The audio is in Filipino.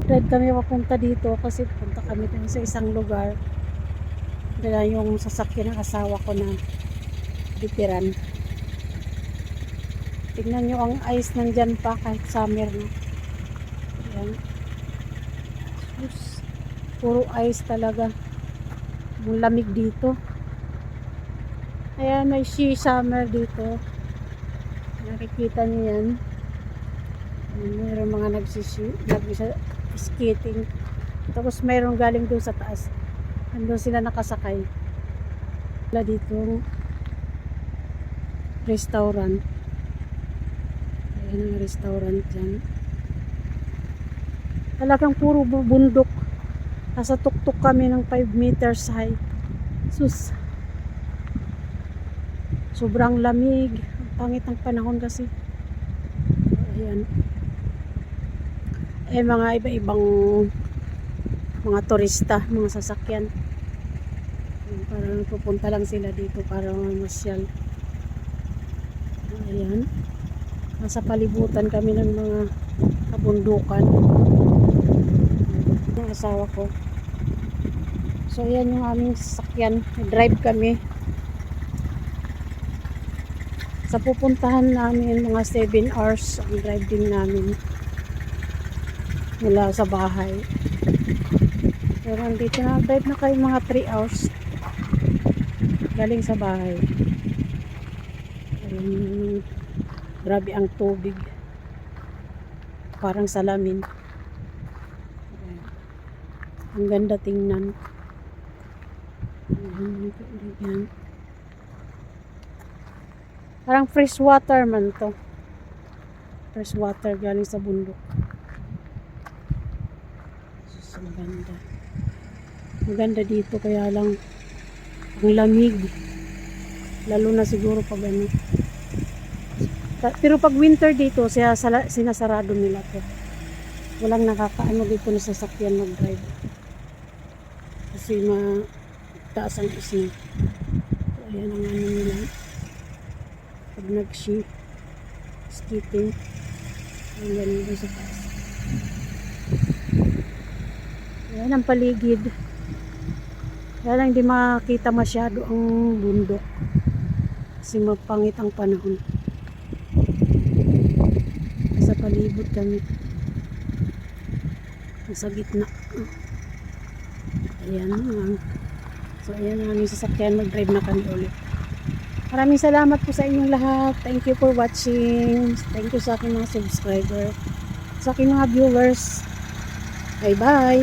Drive kami papunta dito kasi punta kami dun sa isang lugar. Dala yung sasakyan ng asawa ko na bitiran. Tingnan nyo ang ice nandyan pa kahit summer na. Ayan. Sus, puro ice talaga. Ang lamig dito. Ayan, may sea summer dito. Nakikita nyo yan. Mayroon mga nag-skating. Tapos mayroon galing doon sa taas. Andun sila nakasakay. Wala dito restaurant. Ayan ang restaurant dyan. Talagang puro bundok. Nasa tuktok kami ng 5 meters high. Sus. Sobrang lamig. Ang pangit ng panahon kasi. Ayan. Mga iba-ibang mga turista, mga sasakyan. Parang pupunta lang sila dito para mamasyal. Ayan. Nasa palibutan kami ng mga kabundukan. Yung asawa ko. So ayan yung aming sasakyan. Drive kami. Sa pupuntahan namin mga 7 hours ang drive din namin mula sa bahay. Pero andito na, drive na kayo mga 3 hours galing sa bahay. Grabe ang tubig, parang salamin. Ang ganda tingnan. Ayan. Parang fresh water man to. Fresh water galing sa bundok. Ang ganda. Ang ganda dito kaya lang ang lamig. Lalo na siguro pag ano. Pero pag winter dito, sinasarado nila to. Walang nakakaano dito na sasakyan mag-drive. Kasi mataas ang isna. So, ayan ang ano nila. Pag nag-skating, ang ganda sa taas. Ayan ang paligid. Kaya lang hindi makita masyado ang bundok. Kasi mapangit ang panahon. Sa palibot kami. Nasa gitna. Ayan. So ayan ang aming sasakyan. Mag-drive na kami ulit. Maraming salamat po sa inyong lahat. Thank you for watching. Thank you sa aking mga subscriber. Sa aking mga viewers. Bye bye.